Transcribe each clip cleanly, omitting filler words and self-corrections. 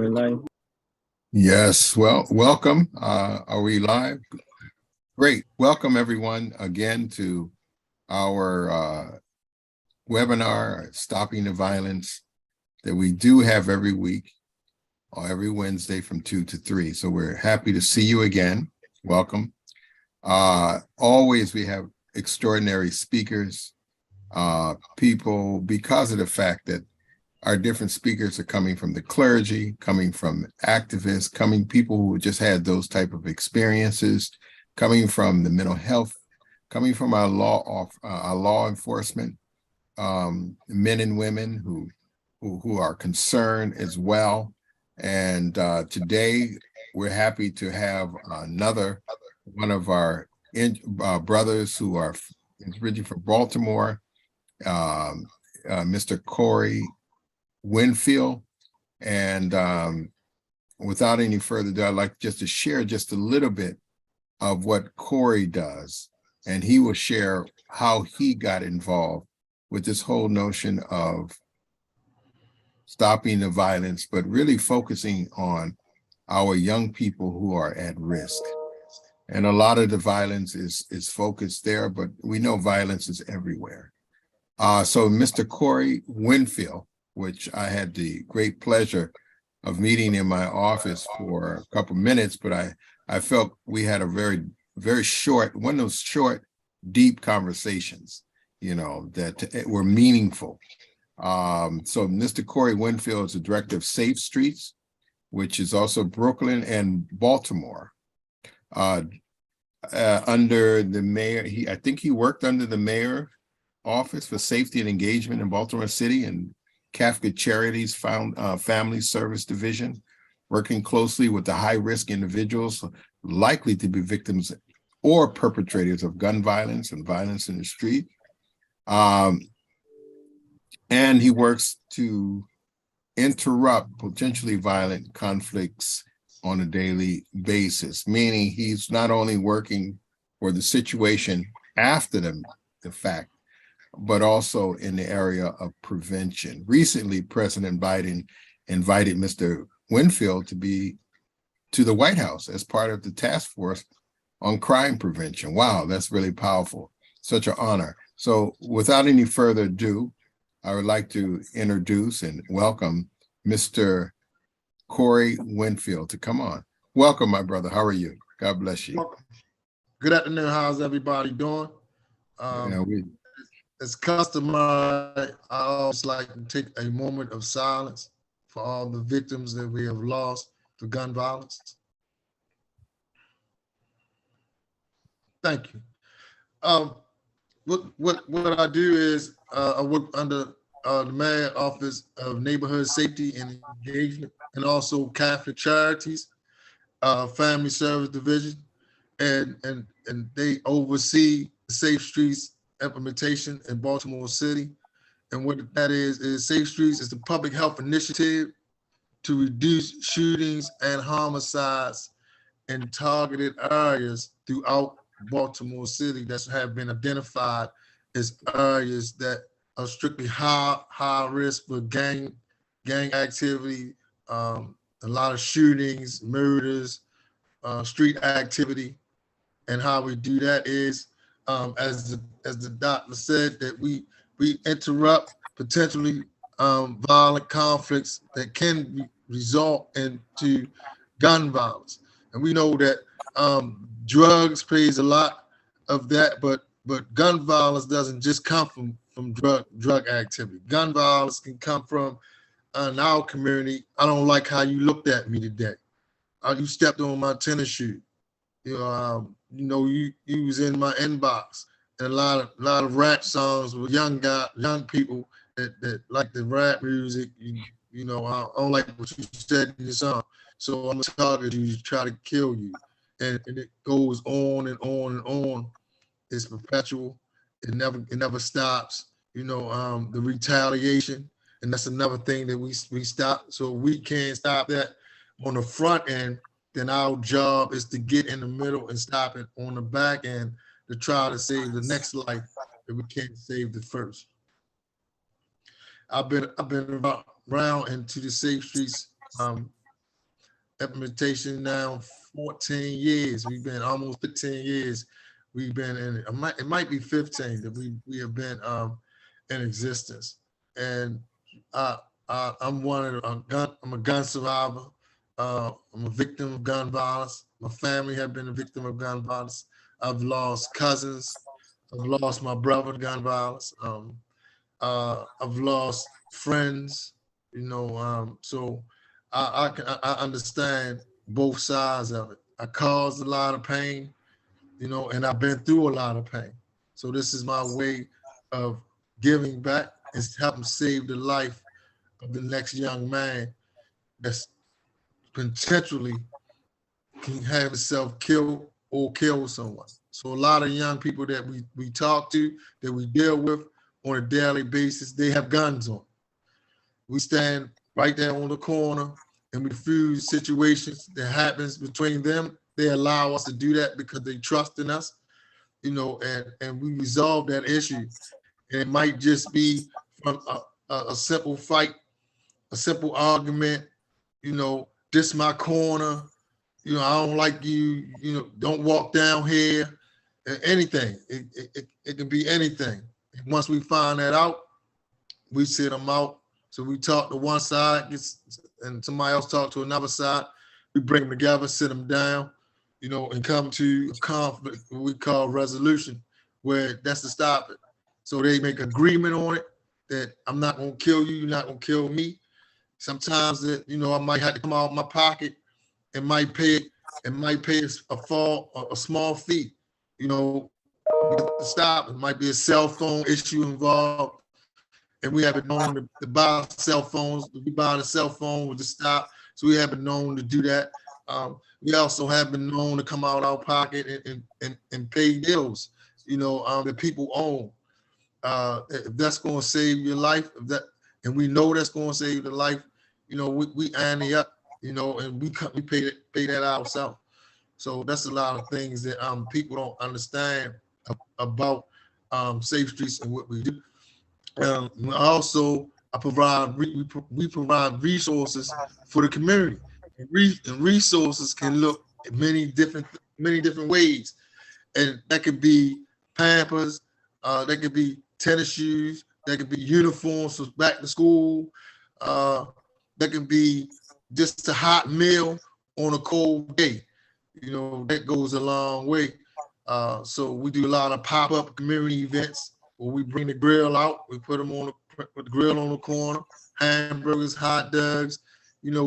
we live? Yes, well, welcome. Are we live? Great. Welcome everyone again to our webinar, Stopping the Violence, that we do have every week or every Wednesday from 2 to 3. So we're happy to see you again. Welcome. Always we have extraordinary speakers, people, because of the fact that our different speakers are coming from the clergy, coming from activists, people who just had those type of experiences, coming from the mental health, coming from our law enforcement, men and women who are concerned as well. And today we're happy to have another one of our brothers who are originally from Baltimore, Mr. Corey Winfield. And without any further ado, I'd like just to share just a little bit of what Corey does, and he will share how he got involved with this whole notion of stopping the violence, but really focusing on our young people who are at risk. And a lot of the violence is focused there, but we know violence is everywhere. So Mr. Corey Winfield, which I had the great pleasure of meeting in my office for a couple minutes, but I felt we had a very, very short, one of those short, deep conversations, that were meaningful. So Mr. Corey Winfield is the director of Safe Streets, which is also Brooklyn and Baltimore. Under the mayor, I think he worked under the mayor office for safety and engagement in Baltimore City and Kafka Charities Family Service Division, working closely with the high-risk individuals likely to be victims or perpetrators of gun violence and violence in the street. And he works to interrupt potentially violent conflicts on a daily basis, meaning he's not only working for the situation after the fact, but also in the area of prevention. Recently, President Biden invited Mr. Winfield to the White House as part of the task force on crime prevention. Wow, that's really powerful. Such an honor. So without any further ado, I would like to introduce and welcome Mr. Corey Winfield to come on. Welcome, my brother. How are you? God bless you. Good afternoon. How's everybody doing? As customary, I always like to take a moment of silence for all the victims that we have lost to gun violence. Thank you. What I do is I work under the Mayor Office of Neighborhood Safety and Engagement, and also Catholic Charities, Family Service Division, and they oversee the Safe Streets implementation in Baltimore City. And what that is Safe Streets is the public health initiative to reduce shootings and homicides in targeted areas throughout Baltimore City that have been identified as areas that are strictly high risk for gang activity, a lot of shootings, murders, street activity. And how we do that is, as the doctor said, that we interrupt potentially violent conflicts that can result into gun violence. And we know that drugs plays a lot of that, but gun violence doesn't just come from drug activity. Gun violence can come from in our community. I don't like how you looked at me today. You stepped on my tennis shoe. You was in my inbox, and a lot of rap songs with young people that like the rap music. I don't like what you said in your song, so I'm gonna target you to try to kill you, and it goes on and on and on. It's perpetual. It never stops. The retaliation, and that's another thing that we stop. So we can't stop that on the front end. Then our job is to get in the middle and stop it on the back end to try to save the next life that we can't save the first. I've been around into the Safe Streets implementation now 14 years. We've been almost 15 years. We've been in it might be 15 that we have been in existence. And I'm I'm a gun survivor. I'm a victim of gun violence. My family have been a victim of gun violence. I've lost cousins. I've lost my brother to gun violence. I've lost friends. So I understand both sides of it. I caused a lot of pain, and I've been through a lot of pain. So this is my way of giving back and helping save the life of the next young man that's potentially can have himself killed or kill someone. So a lot of young people that we talk to, that we deal with on a daily basis, they have guns on. We stand right there on the corner and we diffuse situations that happens between them. They allow us to do that because they trust in us, and we resolve that issue. And it might just be from a simple fight, a simple argument, this my corner, I don't like you, don't walk down here, anything. It can be anything. Once we find that out, we sit them out. So we talk to one side, and somebody else talk to another side. We bring them together, sit them down, and come to a conflict, what we call resolution, where that's to stop it. So they make agreement on it that I'm not gonna kill you, you're not gonna kill me. Sometimes that, I might have to come out of my pocket and might pay a small fee, to stop. It might be a cell phone issue involved. And we have been known to buy cell phones. We buy the cell phone with the stop. So we have been known to do that. We also have been known to come out of our pocket and pay bills, that people own. If that's going to save your life, and we know that's going to save the life, we ante up, and we pay that ourselves. So that's a lot of things that people don't understand about Safe Streets and what we do. Also, we provide resources for the community, and resources can look many different ways, and that could be Pampers, that could be tennis shoes, that could be uniforms for back to school, that can be just a hot meal on a cold day. That goes a long way. So we do a lot of pop-up community events where we bring the grill out, we put the grill on the corner, hamburgers, hot dogs,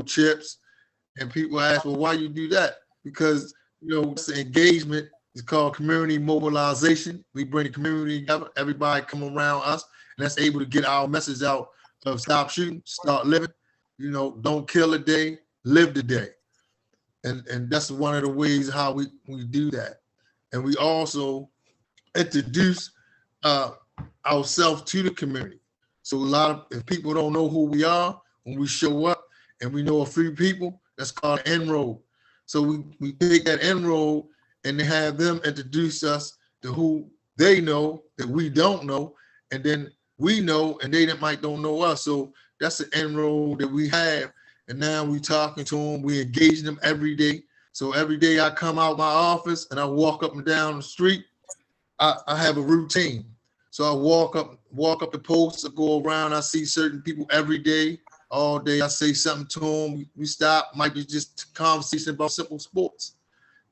chips, and people ask, well, why you do that? Because, it's an engagement. It's called community mobilization. We bring the community together, everybody come around us, and that's able to get our message out of stop shooting, start living, don't kill a day, live the day. And that's one of the ways how we do that. And we also introduce ourselves to the community. So if people don't know who we are, when we show up and we know a few people, that's called an enroll. So we take that enroll and have them introduce us to who they know that we don't know, and then we know and they might don't know us. So that's an enroll that we have. And now we talking to them, we engaging them every day. So every day I come out my office and I walk up and down the street, I have a routine. So I walk up the posts, I go around, I see certain people every day, all day. I say something to them, we stop, might be just a conversation about simple sports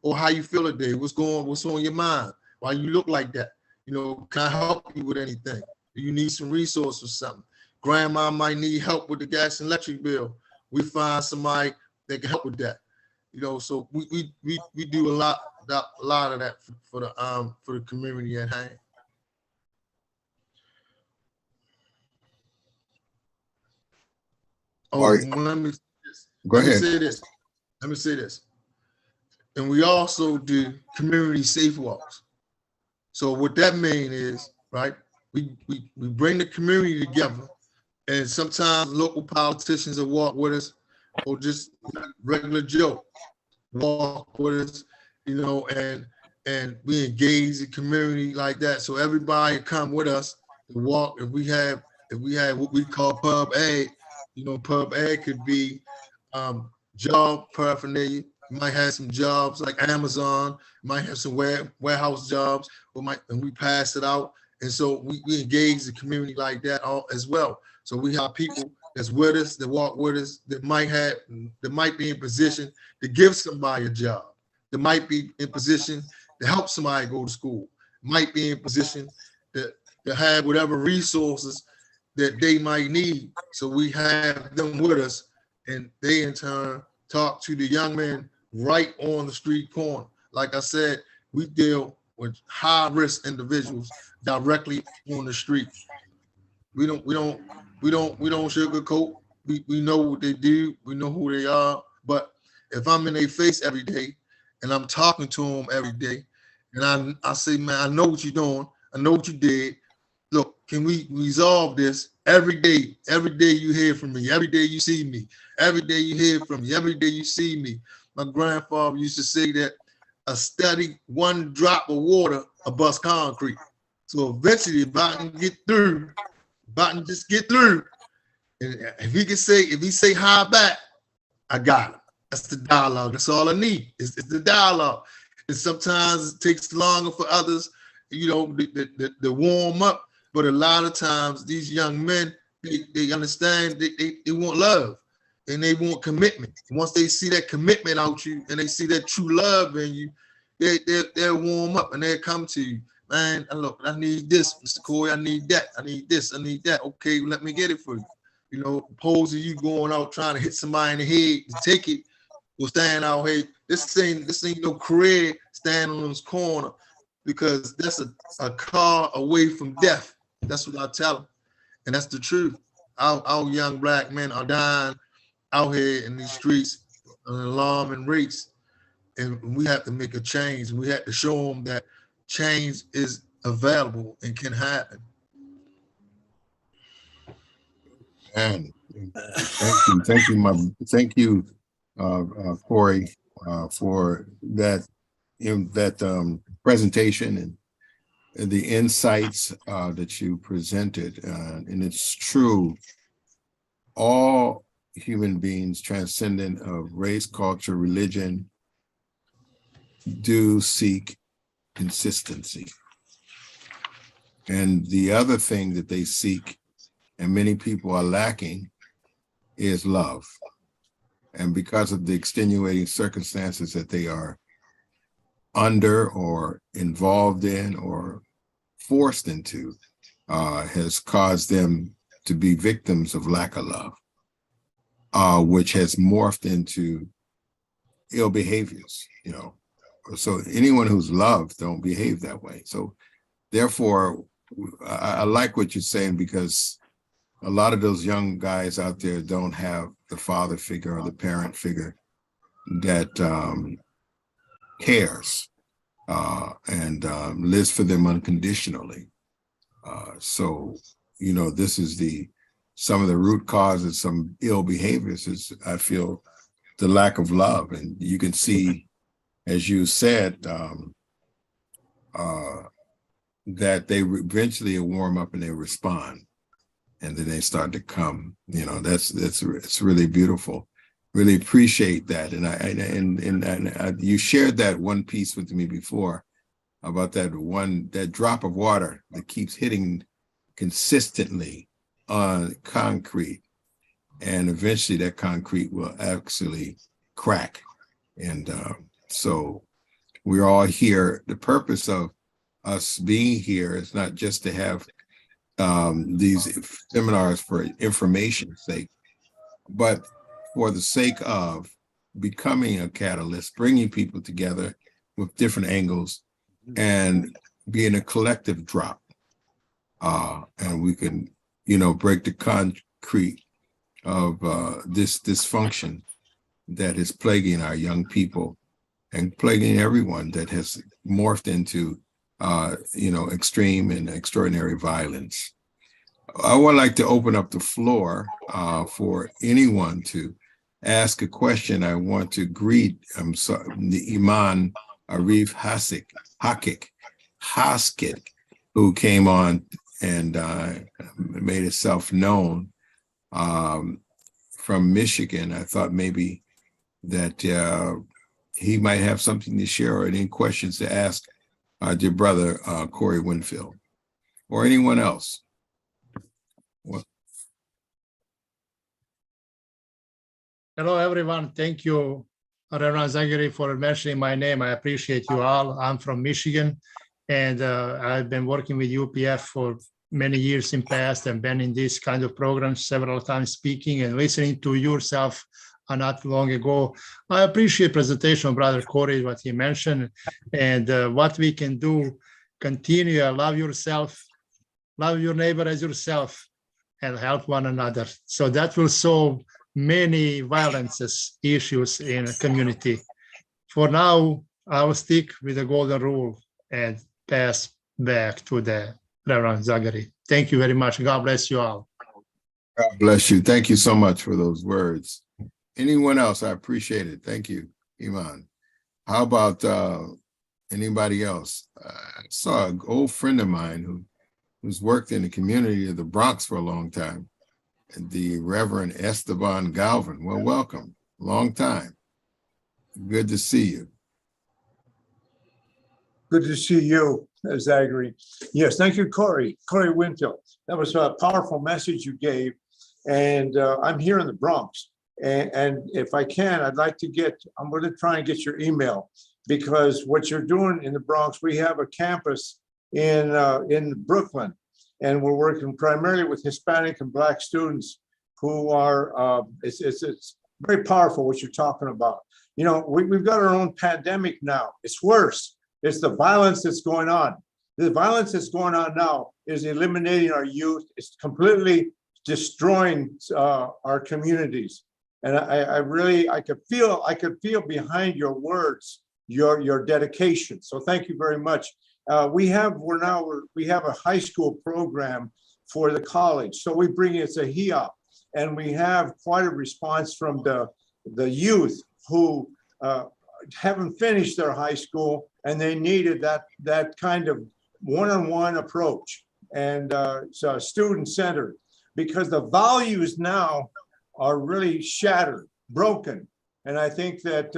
or how you feel today, what's on your mind, why you look like that. Can I help you with anything? Do you need some resources or something? Grandma might need help with the gas and electric bill. We find somebody that can help with that. So we do a lot of that for the community at hand. Oh, All right. let me Go ahead. Let me say this. And we also do community safe walks. So what that means is, right, we bring the community together, and sometimes local politicians will walk with us, or just regular Joe walk with us, and we engage the community like that. So everybody come with us to walk. If we have what we call pub ag, pub ag could be job paraphernalia. You might have some jobs like Amazon. You might have some warehouse jobs. And we pass it out. And so we engage the community like that as well. So we have people that's with us, that walk with us, that might be in position to give somebody a job, that might be in position to help somebody go to school, might be in position to have whatever resources that they might need. So we have them with us, and they in turn talk to the young men right on the street corner. Like I said, we deal with high risk individuals directly on the street. We don't sugarcoat. We know what they do. We know who they are. But if I'm in their face every day and I'm talking to them every day, and I say, man, I know what you're doing. I know what you did. Look, can we resolve this every day? Every day you hear from me. Every day you see me. Every day you hear from me. Every day you see me. My grandfather used to say that a steady one drop of water above concrete. So eventually, if I can get through, if I can just get through, and if he say hi back, I got him. That's the dialogue. That's all I need. It's the dialogue. And sometimes it takes longer for others, to warm up. But a lot of times, these young men, they understand they want love and they want commitment. Once they see that commitment out you and they see that true love in you, they'll warm up and they'll come to you. Man, look, I need this, Mr. Corey. I need that. I need this. I need that. Okay, let me get it for you. Opposed to you going out trying to hit somebody in the head to take it, or stand out here. This ain't no career standing on this corner, because that's a car away from death. That's what I tell them. And that's the truth. Our young black men are dying out here in these streets at an alarming rates. And we have to make a change. We have to show them that change is available and can happen. And thank you, Corey, for that presentation and the insights that you presented. And it's true, all human beings, transcendent of race, culture, religion, do seek consistency. And the other thing that they seek, and many people are lacking, is love. And because of the extenuating circumstances that they are under or involved in or forced into, has caused them to be victims of lack of love, which has morphed into ill behaviors, So anyone who's loved don't behave that way. So therefore, I like what you're saying, because a lot of those young guys out there don't have the father figure or the parent figure that cares and lives for them unconditionally. So, this is some of the root causes, some ill behaviors is, I feel, the lack of love. And you can see, as you said, that they eventually warm up and they respond, and then they start to come. It's really beautiful. Really appreciate that. And you shared that one piece with me before about that drop of water that keeps hitting consistently on concrete, and eventually that concrete will actually crack. And so we're all here. The purpose of us being here is not just to have these seminars for information's sake, but for the sake of becoming a catalyst, bringing people together with different angles and being a collective drop. And we can, break the concrete of this dysfunction that is plaguing our young people and plaguing everyone, that has morphed into, extreme and extraordinary violence. I would like to open up the floor for anyone to ask a question. I want to greet the Iman Arif Haskett, who came on and made itself known from Michigan. I thought maybe that he might have something to share or any questions to ask our dear brother, Corey Winfield, or anyone else. Well, hello, everyone. Thank you, Reverend Zagari, for mentioning my name. I appreciate you all. I'm from Michigan, and I've been working with UPF for many years in past and been in this kind of programs several times, speaking and listening to yourself not long ago. I appreciate presentation of Brother Corey, what he mentioned, and what we can do. Continue, love yourself, love your neighbor as yourself, and help one another. So that will solve many violences issues in a community. For now, I will stick with the golden rule and pass back to the Reverend Zagari. Thank you very much. God bless you all. God bless you. Thank you so much for those words. Anyone else? I appreciate it. Thank you, Iman. How about anybody else? I saw an old friend of mine who's worked in the community of the Bronx for a long time, the Reverend Esteban Galvin. Well, welcome. Long time. Good to see you. Good to see you, Zachary. Yes, thank you, Corey Winfield. That was a powerful message you gave. And I'm here in the Bronx. And if I can, I'm going to try and get your email, because what you're doing in the Bronx, we have a campus in Brooklyn, and we're working primarily with Hispanic and Black students who are, it's very powerful what you're talking about. You know, we've got our own pandemic now. It's worse. It's the violence that's going on. The violence that's going on now is eliminating our youth. It's completely destroying our communities. And I could feel behind your words, your dedication. So thank you very much. We have a high school program for the college. So we bring it's a HEOP, and we have quite a response from the youth who haven't finished their high school, and they needed that kind of one-on-one approach, and so student-centered, because the values now are really shattered, broken. And I think that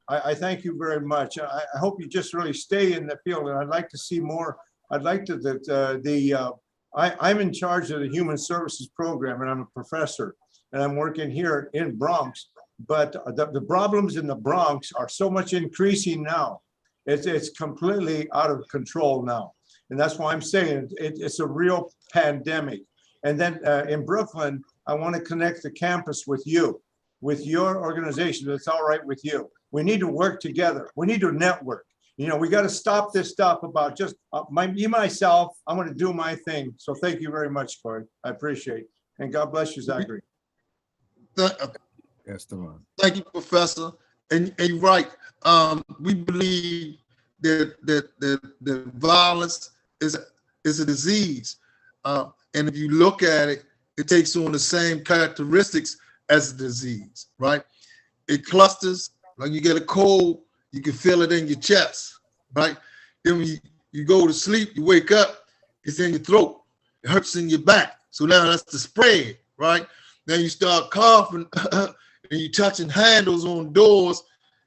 I thank you very much. I hope you just really stay in the field, and I'd like to see more. I'd like to I'm in charge of the Human Services program, and I'm a professor, and I'm working here in Bronx. But the problems in the Bronx are so much increasing now. It's completely out of control now, and that's why I'm saying it's a real pandemic. And then in Brooklyn, I want to connect the campus with you, with your organization. That's all right with you. We need to work together. We need to network. You know, we got to stop this stuff about just myself. I'm going to do my thing. So thank you very much, Corey. I appreciate it. And God bless you, Zachary. Thank you, Professor. And you're right. We believe that violence is a disease. And if you look at it, it takes on the same characteristics as a disease, right? It clusters, like you get a cold, you can feel it in your chest, right? Then when you go to sleep, you wake up, it's in your throat, it hurts in your back. So now that's the spread, right? Then you start coughing and you touching handles on doors,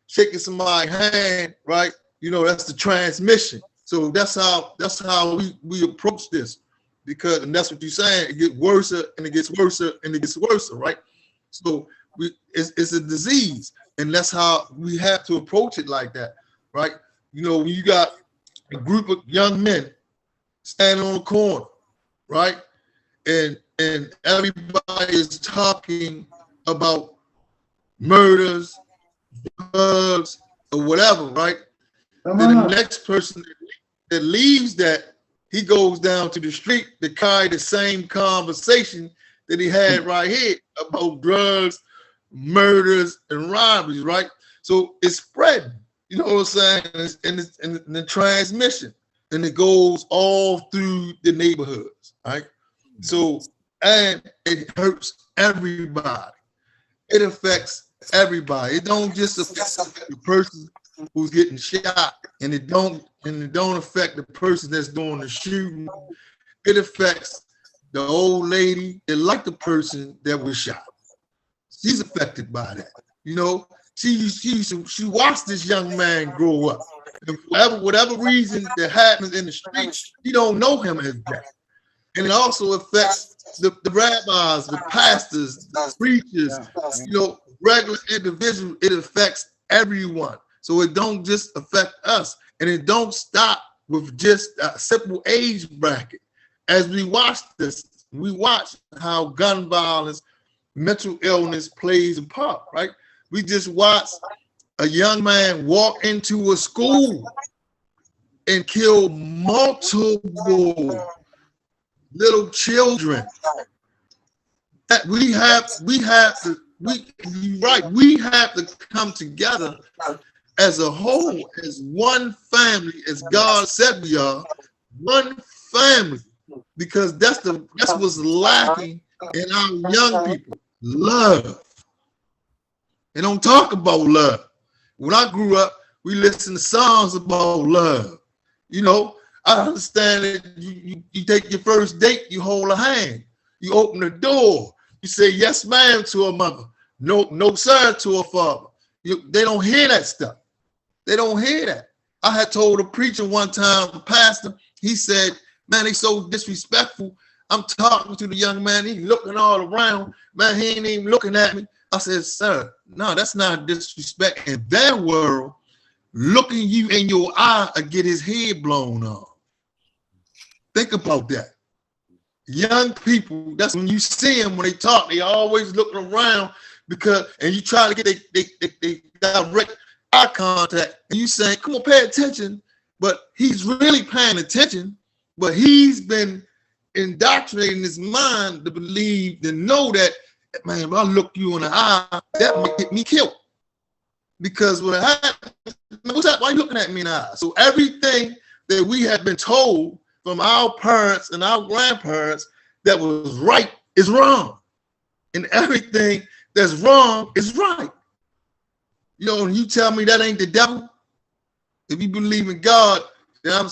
shaking somebody's hand, right? You know, that's the transmission. So that's how we approach this. Because, and that's what you're saying, it gets worse and it gets worse and it gets worse, right? So it's a disease, and that's how we have to approach it like that, right? You know, when you got a group of young men standing on the corner, right? And everybody is talking about murders, drugs, or whatever, right? Then the next person that leaves that, he goes down to the street to carry the same conversation that he had right here about drugs, murders, and robberies, right? So it's spreading, you know what I'm saying? And it's the transmission, and it goes all through the neighborhoods, right? So, and it hurts everybody. It affects everybody. It don't just affect the person who's getting shot, and it don't affect the person that's doing the shooting. It affects the old lady that liked the person that was shot. She's affected by that. You know, she watched this young man grow up. And whatever reason that happens in the streets, she don't know him as that. And it also affects the rabbis, the pastors, the preachers, regular individuals. It affects everyone. So it don't just affect us. And it don't stop with just a simple age bracket. As we watch this, we watch how gun violence, mental illness plays a part, right? We just watched a young man walk into a school and kill multiple little children. That we have to come together as a whole, as one family, as God said we are, one family, because that's what's lacking in our young people. Love. They don't talk about love. When I grew up, we listened to songs about love. I understand that you take your first date, you hold a hand, you open the door, you say yes, ma'am to a mother, no, sir to a father. They don't hear that stuff. They don't hear that. I had told a preacher one time, the pastor, he said, man, they so disrespectful. I'm talking to the young man, he's looking all around. Man, he ain't even looking at me. I said, sir, no, that's not disrespect. In their world, looking you in your eye and get his head blown off. Think about that. Young people, that's when you see them, when they talk, they always looking around and you try to get they direct eye contact, and you say, come on, pay attention. But he's really paying attention, but he's been indoctrinating his mind to believe, to know that, man, if I look you in the eye, that might get me killed. Because what happens, what's that? Why are you looking at me in the eye? So everything that we have been told from our parents and our grandparents that was right is wrong. And everything that's wrong is right. And you tell me that ain't the devil. If you believe in God, then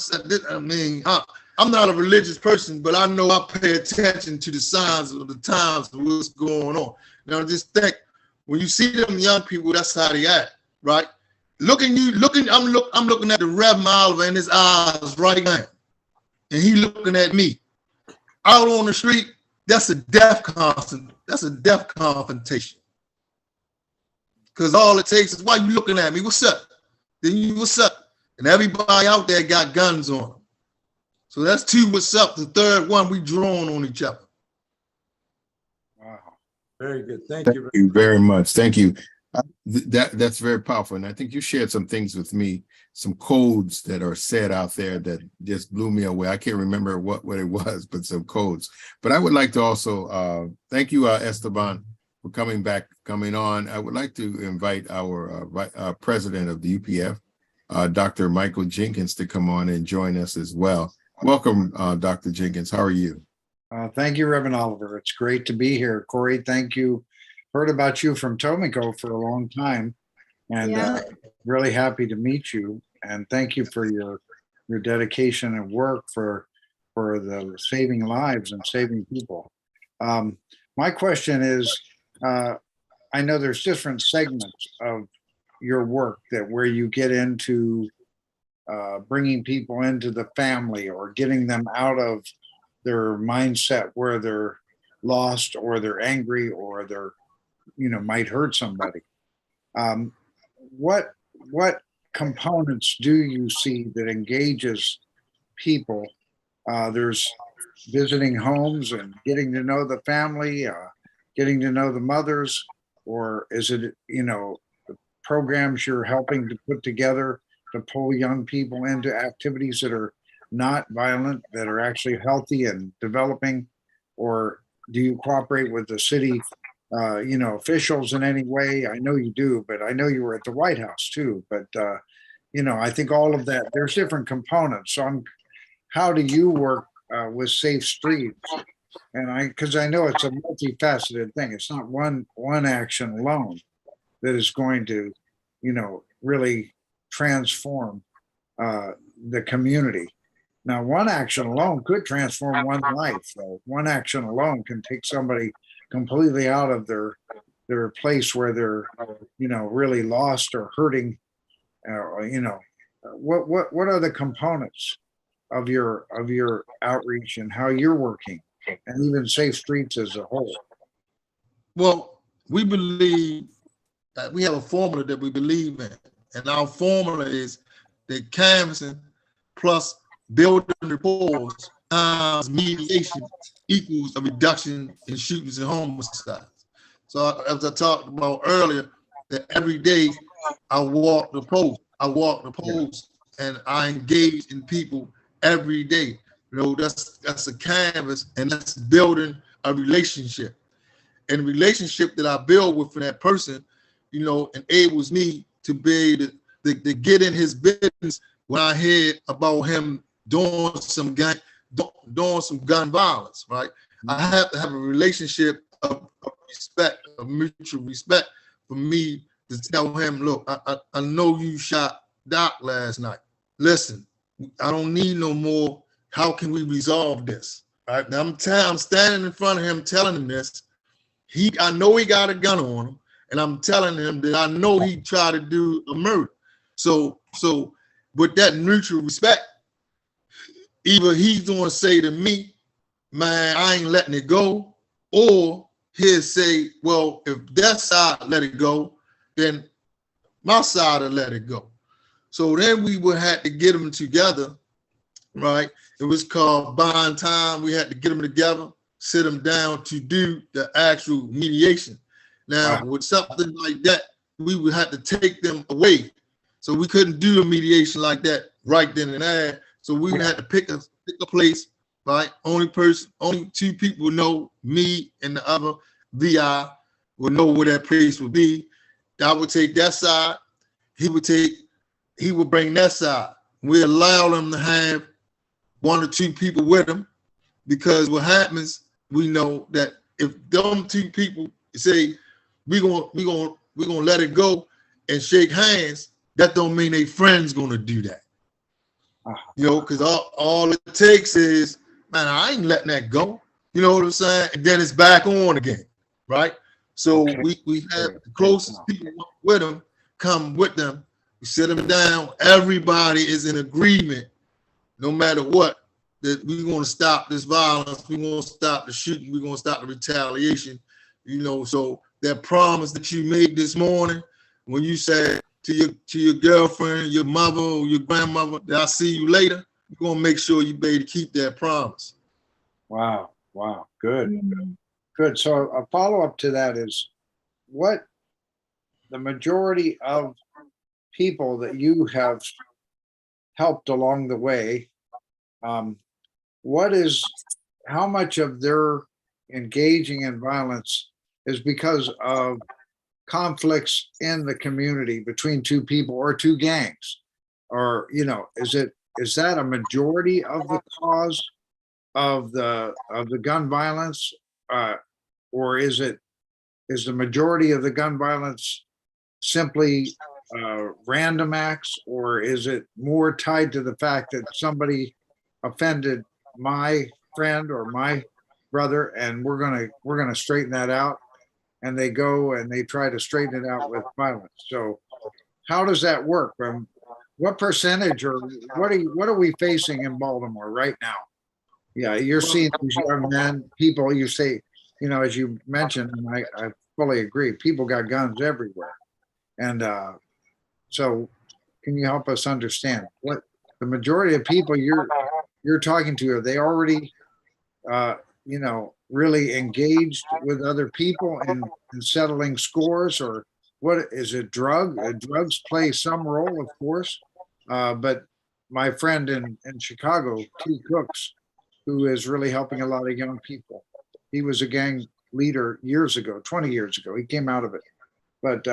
I'm not a religious person, but I know I pay attention to the signs of the times of what's going on. Now, just think, when you see them young people, that's how they act, right? I'm looking at the Reverend Oliver in his eyes right now, and he looking at me. Out on the street, that's a death confrontation. Because all it takes is, why you looking at me? What's up? Then what's up? And everybody out there got guns on them. So that's two, what's up? The third one, we drawing on each other. Wow. Very good. Thank you. Thank you very much. Thank you. That's very powerful. And I think you shared some things with me, some codes that are said out there that just blew me away. I can't remember what it was, but some codes. But I would like to also thank you, Esteban, for coming on. I would like to invite our president of the UPF, Dr. Michael Jenkins, to come on and join us as well. Welcome, Dr. Jenkins. How are you? Thank you, Reverend Oliver. It's great to be here. Corey, thank you. Heard about you from Tomiko for a long time, and really happy to meet you. And thank you for your dedication and work for the saving lives and saving people. My question is, I know there's different segments of your work where you get into bringing people into the family or getting them out of their mindset where they're lost or they're angry or they're might hurt somebody. What components do you see that engages people? There's visiting homes and getting to know the family, getting to know the mothers, or is it the programs you're helping to put together to pull young people into activities that are not violent, that are actually healthy and developing? Or do you cooperate with the city officials in any way? I know you do, but I know you were at the White House too. But I think all of that, there's different components. So how do you work with Safe Streets? And because I know it's a multifaceted thing. It's not one action alone that is going to, really transform the community. Now, one action alone could transform one's life. So one action alone can take somebody completely out of their they're a place where they're, really lost or hurting, what are the components of your outreach and how you're working, and even Safe Streets as a whole? Well, we believe that we have a formula that we believe in, and our formula is that canvassing plus building rapport times mediation equals a reduction in shootings and homicides. So as I talked about earlier, that every day I walk the post, and I engage in people every day. That's a canvas, and that's building a relationship. And the relationship that I build with that person, enables me to be able to get in his business when I hear about him doing some gun violence, right? I have to have a relationship of respect, of mutual respect, for me to tell him, look, I know you shot Doc last night. Listen, I don't need no more. How can we resolve this? Right now, I'm standing in front of him telling him this. I know he got a gun on him, and I'm telling him that I know he tried to do a murder. So with that mutual respect, either he's going to say to me, man, I ain't letting it go, or he'll say, well, if that side let it go, then my side will let it go. So then we would have to get them together, right? It was called buying time. We had to get them together, sit them down to do the actual mediation. Now, with something like that, we would have to take them away. So we couldn't do a mediation like that right then and there. So we would have to pick a place, right? Only two people know, me and the other VI would know where that place would be. I would take that side. He would bring that side. We allow them to have one or two people with them, because what happens, we know that if them two people say we're gonna let it go and shake hands, that don't mean they friends gonna do that. Because all it takes is, man, I ain't letting that go. You know what I'm saying? And then it's back on again, right? So we have the closest people with them come with them. We sit them down. Everybody is in agreement, no matter what, that we're going to stop this violence. We're going to stop the shooting. We're going to stop the retaliation. So that promise that you made this morning, when you said to your girlfriend, your mother, or your grandmother, that I'll see you later, you're going to make sure you be able to keep that promise. Wow. Good. Good. So a follow-up to that is, what the majority of people that you have helped along the way, how much of their engaging in violence is because of conflicts in the community between two people or two gangs? Or, is that a majority of the cause of the gun violence? Or is the majority of the gun violence simply random acts, or is it more tied to the fact that somebody offended my friend or my brother, and we're gonna straighten that out, and they go and they try to straighten it out with violence? So how does that work? What percentage, or what are we facing in Baltimore right now? Yeah, you're seeing these young men, people, you say, as you mentioned, and I fully agree, people got guns everywhere. And so can you help us understand what the majority of people you're talking to, are they already really engaged with other people in settling scores? Or what is it? Drugs play some role, of course, but my friend in Chicago, T. Cooks, who is really helping a lot of young people, he was a gang leader years ago, 20 years ago. He came out of it, but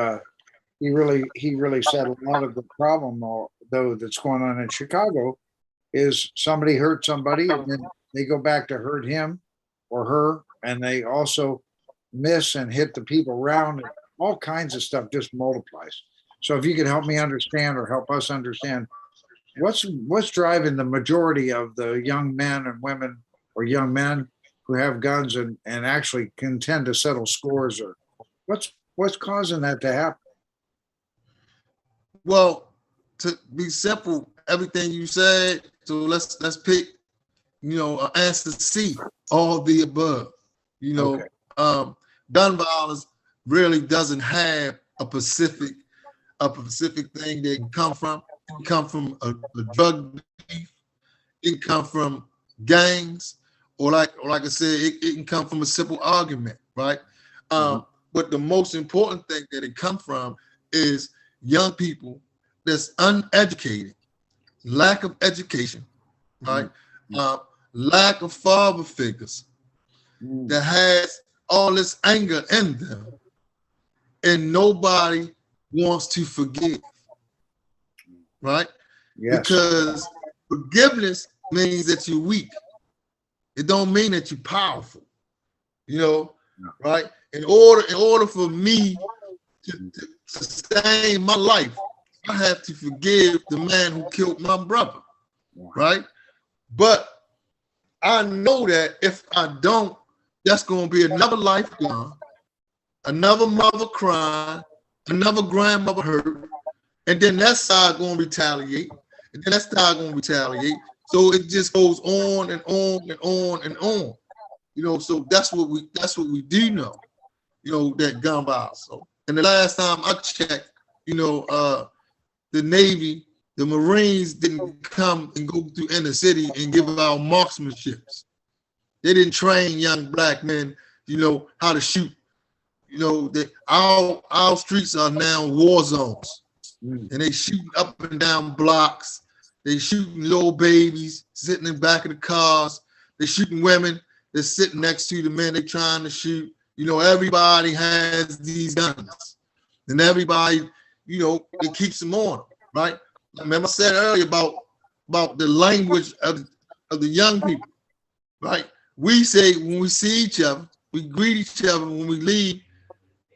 he really said a lot of the problem, though, that's going on in Chicago is somebody hurt somebody, and then they go back to hurt him or her, and they also miss and hit the people around, and all kinds of stuff just multiplies. So if you could help me understand, or help us understand, what's driving the majority of the young men and women, or young men who have guns and actually can tend to settle scores, or What's causing that to happen? Well, to be simple, everything you said. So let's pick, answer C, all the above. Okay. Gun violence really doesn't have a specific thing that can come from. It can come from a drug beef. It can come from gangs, or like I said, it can come from a simple argument, right? But the most important thing that it come from is young people that's uneducated, lack of education, right? Lack of father figures that has all this anger in them, and nobody wants to forgive, right? Yes. Because forgiveness means that you're weak. It don't mean that you're powerful, right? In order for me to sustain my life, I have to forgive the man who killed my brother, right? But I know that if I don't, that's going to be another life gone, another mother crying, another grandmother hurt, and then that side going to retaliate, and then that side going to retaliate. So it just goes on and on and on and on. So that's what we do know. That gun violence. So, and the last time I checked, the Navy, the Marines didn't come and go through inner city and give out marksmanships. They didn't train young black men, how to shoot. Our streets are now war zones, and they shooting up and down blocks. They shooting little babies sitting in the back of the cars. They shooting women that's sitting next to the men they trying to shoot. Everybody has these guns, and everybody, it keeps them on them, right? Remember I said earlier about the language of the young people, right? We say when we see each other, we greet each other when we leave,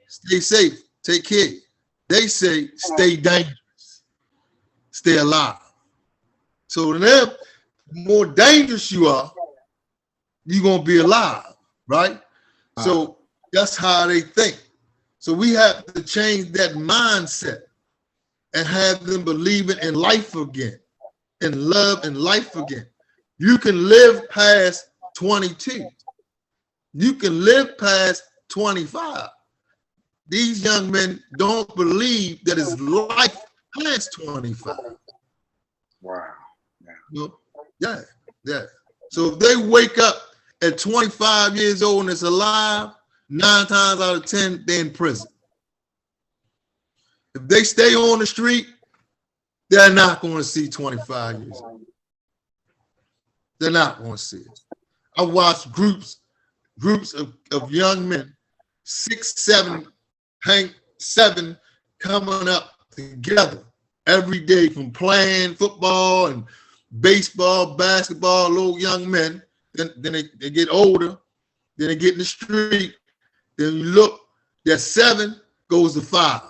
stay safe, take care. They say stay dangerous, stay alive. So to them, the more dangerous you are, you're gonna be alive, right? So that's how they think. So we have to change that mindset and have them believing in life again, in love and life again. You can live past 22. You can live past 25. These young men don't believe that it's life past 25. Wow. Yeah. So if they wake up at 25 years old and it's alive, 9 times out of 10, they're in prison. If they stay on the street, they're not going to see 25 years old. They're not going to see it. I watched groups of young men, 6, 7, 7, coming up together every day from playing football and baseball, basketball, little young men. Then they get older, then they get in the street. Then you look, that 7 goes to 5.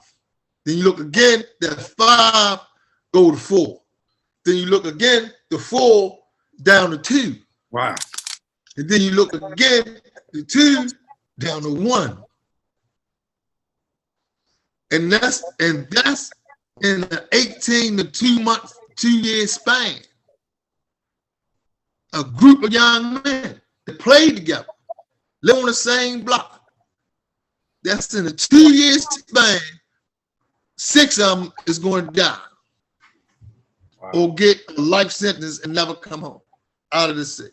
Then you look again, that 5 go to 4. Then you look again, the 4 down to 2. Wow. And then you look again, the 2 down to 1. And that's in an 18 to 2 year span. A group of young men that play together, live on the same block. That's in a 2 year span. 6 of them is going to die. Wow. Or get a life sentence and never come home out of the 7.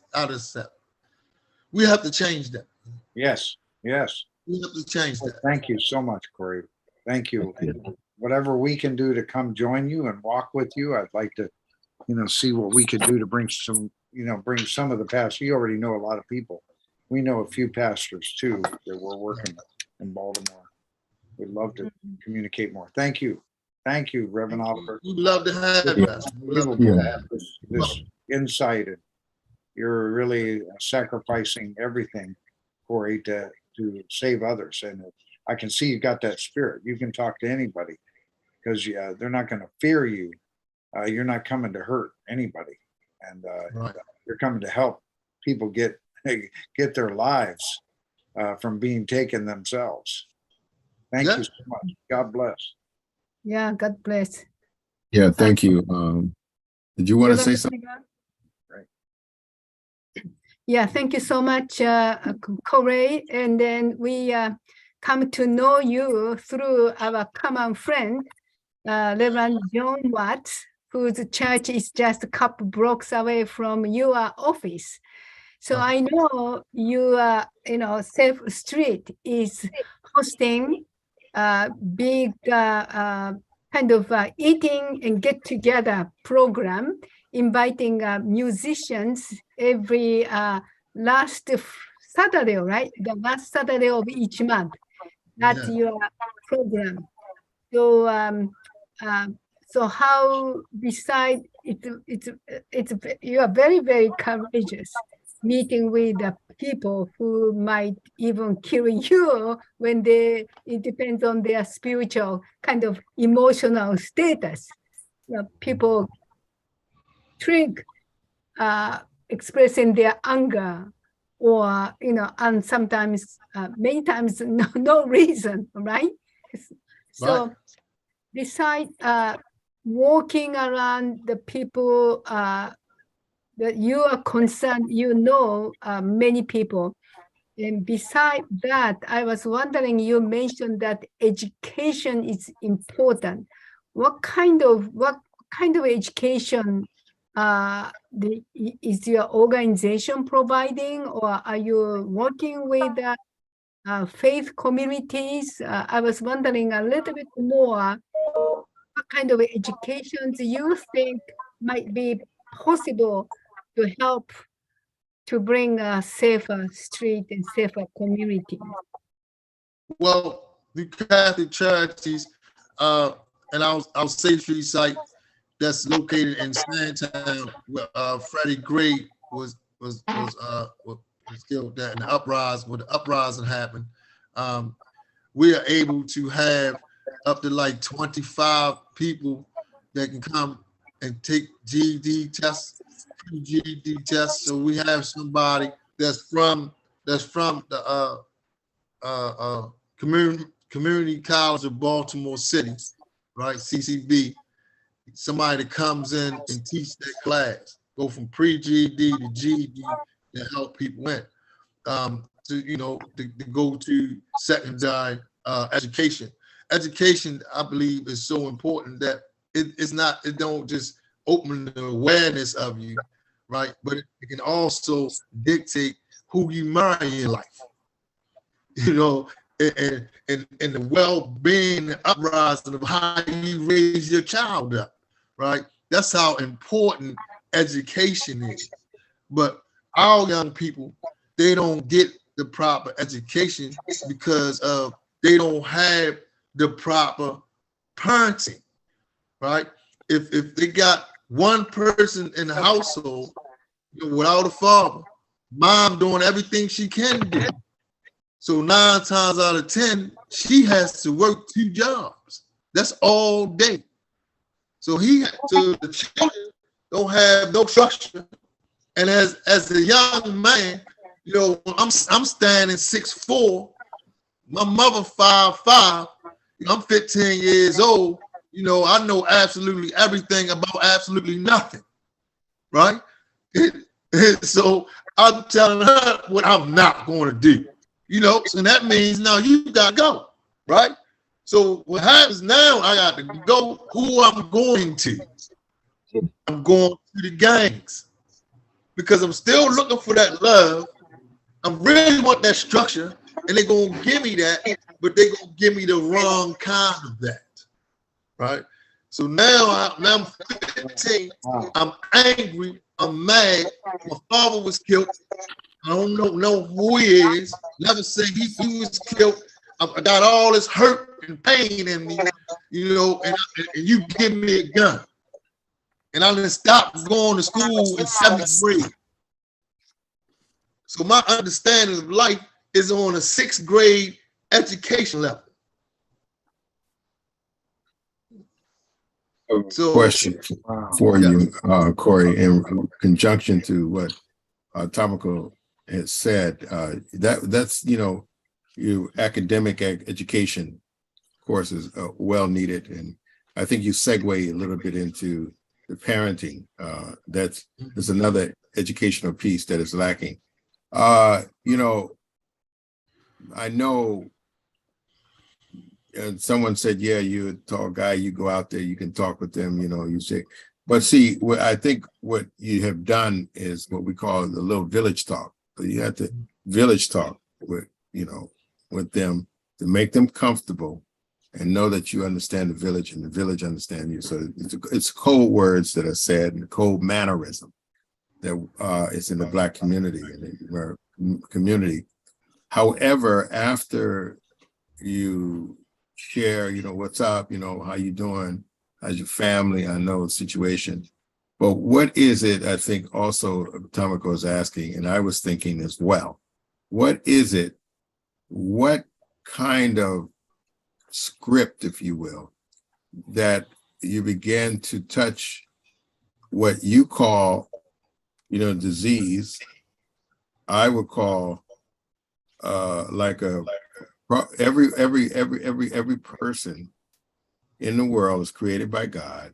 We have to change that. Yes. We have to change that. Thank you so much, Corey. Thank you. Whatever we can do to come join you and walk with you, I'd like to, see what we could do to bring some of the pastors. You already know a lot of people. We know a few pastors too that we're working with in Baltimore. We'd love to communicate more. Thank you. Thank you, Reverend Oliver. We'd love to have you. This insight. And you're really sacrificing everything, Corey, to save others. And I can see you got that spirit. You can talk to anybody because they're not going to fear you. You're not coming to hurt anybody. And Right. you're coming to help people get their lives from being taken themselves. Thank Yeah. you so much. God bless. Yeah, God bless. Yeah, thank you. Did you want to say something? Yeah, thank you so much, Corey. And then we come to know you through our common friend, Reverend John Watts, whose church is just a couple blocks away from your office. So I know you, Safe Street is hosting a big kind of eating and get together program, inviting musicians every last Saturday, right? The last Saturday of each month. That's Yeah. your program. So, so how beside it's you are very, very courageous meeting with the people who might even kill you when it depends on their spiritual kind of emotional status. People drink, expressing their anger, or and sometimes many times no reason, right? So Right. beside walking around the people that you are concerned, many people. And beside that, I was wondering, you mentioned that education is important. What kind of education is your organization providing, or are you working with faith communities? I was wondering a little bit more, what kind of education do you think might be possible to help to bring a safer street and safer community? Well, the Catholic Charities, and our Safe Street site that's located in Sandtown, where Freddie Gray was killed in the uprising. When the uprising happened, we are able to have up to like 25 people that can come and take GED tests, pre-GED tests. So we have somebody that's from the Community College of Baltimore City, right? CCB. Somebody that comes in and teach that class, go from pre-GED to GED to help people in, to go to secondary education. Education, I believe, is so important that it don't just open the awareness of you, right? But it can also dictate who you marry in life, and the well-being, the uprising of how you raise your child up, right? That's how important education is. But our young people, they don't get the proper education because they don't have the proper parenting, right? If they got one person in the household without a father, mom doing everything she can do. So 9 times out of 10, she has to work 2 jobs. That's all day. So the children don't have no structure. And as a young man, I'm standing 6'4", my mother 5'5", I'm 15 years old. I know absolutely everything about absolutely nothing, right? So I'm telling her what I'm not going to do, so that means now you got to go, right? So what happens now, I got to go who I'm going to. I'm going to the gangs because I'm still looking for that love. I really want that structure, and they're going to give me that, but they're going to give me the wrong kind of that, right? So now I'm 15, I'm angry, I'm mad, my father was killed, I don't know who he is, never say he was killed, I got all this hurt and pain in me, and you give me a gun. And I didn't stop going to school in 7th grade. So my understanding of life is on a 6th grade education level. So, Question for you, Corey, in conjunction to what Tamako has said, that's your academic education course, is well needed. And I think you segue a little bit into the parenting. There's another educational piece that is lacking. You know, I know someone said, yeah, you're a tall guy, you go out there, you can talk with them, you know, you say, but see, I think what you have done is what we call the little village talk. So you have to village talk with, you know, with them to make them comfortable and know that you understand the village and the village understand you. So it's code words that are said and code mannerism that is in the Black community and the community. However, after you share, you know, what's up, you know, how you doing, how's your family, I know the situation, but what is it, I think also Tomoko is asking, and I was thinking as well, what is it, what kind of script, if you will, that you begin to touch what you call, you know, disease, I would call like every person in the world is created by God,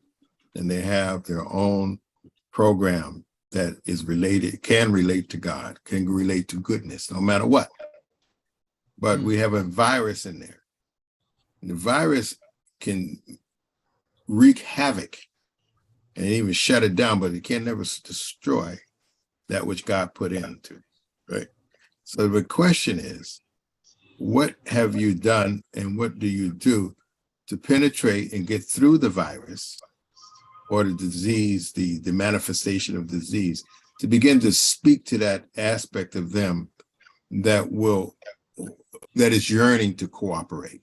and they have their own program that is related, can relate to God, can relate to goodness, no matter what. But we have a virus in there. And the virus can wreak havoc and even shut it down, but it can never destroy that which God put into, right? So the question is, what have you done and what do you do to penetrate and get through the virus or the disease, the manifestation of disease, to begin to speak to that aspect of them that is yearning to cooperate?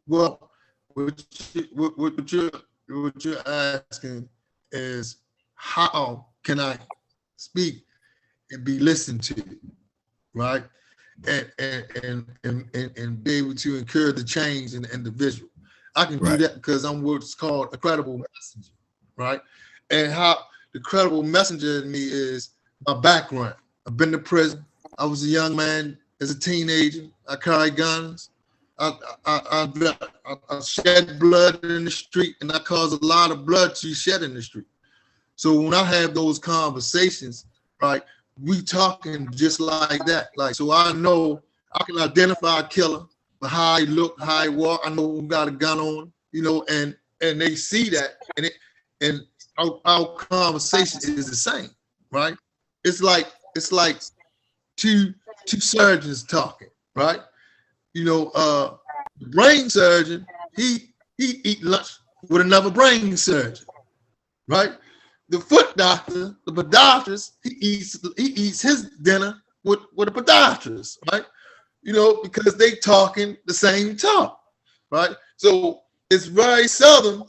Well, what you're asking is, how can I speak and be listened to, right? And be able to encourage the change in the individual. I can do that because I'm what's called a credible messenger, right? And how the credible messenger in me is my background. I've been to prison. I was a young man as a teenager. I carried guns. I shed blood in the street, and I caused a lot of blood to shed in the street. So when I have those conversations, right, we talking just like that. Like, so I know I can identify a killer by how he look, how he walk. I know who got a gun on, you know, and they see that, and our conversation is the same, right? It's like two surgeons talking, right? You know, the brain surgeon, he eat lunch with another brain surgeon, right? The foot doctor, the podiatrist, he eats his dinner with a podiatrist, right? You know, because they talking the same talk, right? So it's very seldom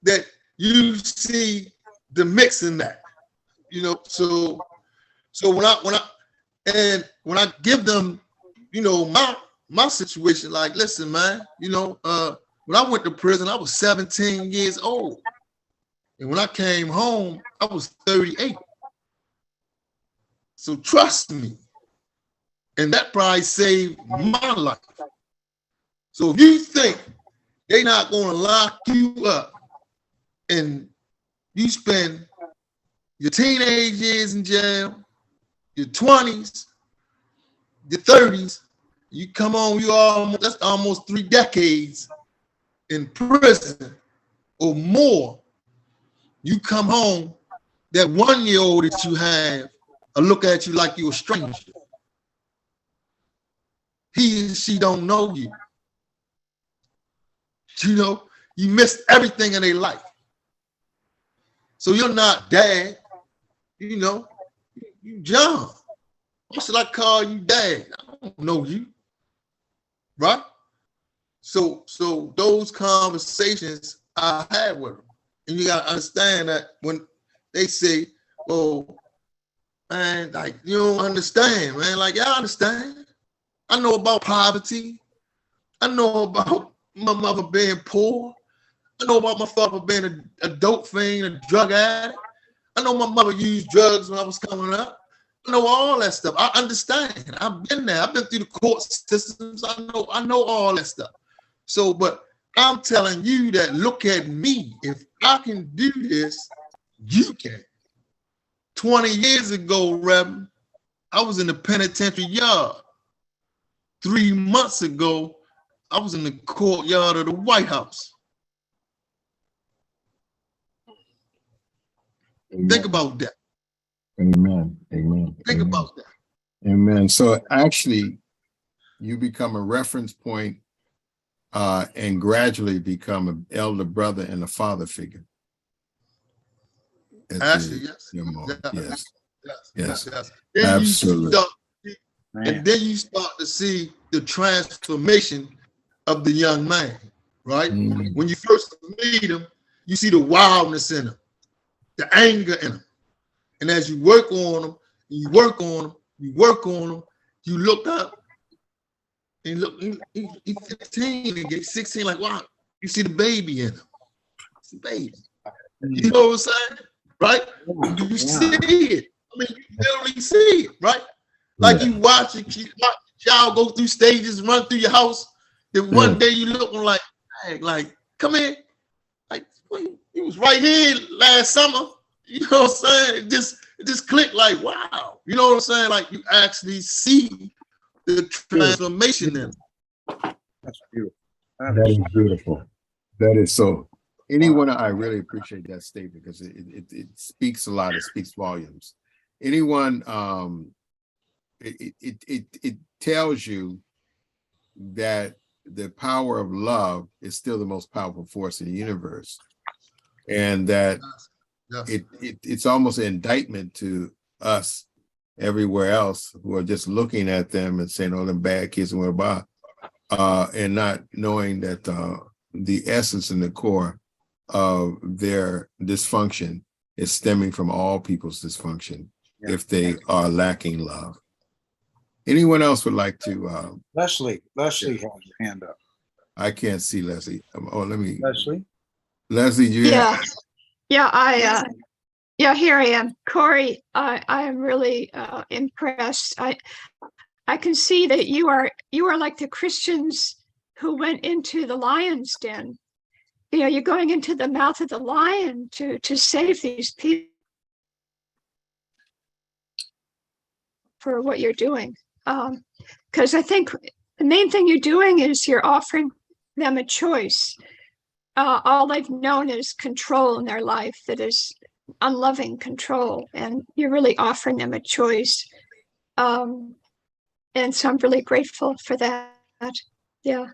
that you see the mix in that, you know. So when I give them, you know, my situation, like, listen, man, you know, when I went to prison, I was 17 years old. And when I came home, I was 38. So trust me. And that probably saved my life. So if you think they're not going to lock you up and you spend your teenage years in jail, your 20s, your 30s, you come on, that's almost 3 decades in prison or more. You come home, that 1-year-old that you have will look at you like you're a stranger. He and she don't know you. You know, you missed everything in their life. So you're not dad, you know, you John. Why should I call you dad? I don't know you, right? So those conversations I had with them. And you gotta understand that when they say, "Oh, man, like you don't understand, man," like, yeah, I understand. I know about poverty. I know about my mother being poor. I know about my father being a dope fiend, a drug addict. I know my mother used drugs when I was coming up. I know all that stuff. I understand. I've been there. I've been through the court systems. I know all that stuff. So, but I'm telling you that look at me. If I can do this, you can. 20 years ago, Reverend, I was in the penitentiary yard. 3 months ago, I was in the courtyard of the White House. Think about that. Amen. Amen. Think Amen. about that. Amen. So actually, you become a reference point, and gradually become an elder brother and a father figure. at the- Actually, yes. your mom. Yes, Yes. yes, Then absolutely. and then you start to see the transformation of the young man, right? Mhm. When you first meet him, you see the wildness in him, the anger in him. And as you work on him, you work on him, you work on him, you look up and look, he's 15 and get 16, like, wow, you see the baby in him. It's the baby. You know what I'm saying? Right? You see it. I mean, you literally see it, right? Like you watch it, you watch a child go through stages, run through your house. Then one day you looking like, hey, like, come here. Like, he was right here last summer. You know what I'm saying? It just clicked like, wow. You know what I'm saying? Like you actually see the transformation in him. That's beautiful. That is beautiful. That is so. Anyone, I really appreciate that statement because it speaks a lot. It speaks volumes. Anyone, it tells you that the power of love is still the most powerful force in the universe, and that Yes. it's almost an indictment to us everywhere else who are just looking at them and saying, "Oh, them bad kids and whatever," and not knowing that the essence and the core of their dysfunction is stemming from all people's dysfunction if they are lacking love. Anyone else would like to? Leslie has her hand up. I can't see Leslie. Oh, let me. Leslie? Leslie, you? Yeah, yeah, here I am. Corey, I am really impressed. I can see that you are like the Christians who went into the lion's den. You know, you're going into the mouth of the lion to save these people for what you're doing. Because I think the main thing you're doing is you're offering them a choice. All they've known is control in their life, that is unloving control, and you're really offering them a choice. And so I'm really grateful for that. Yeah.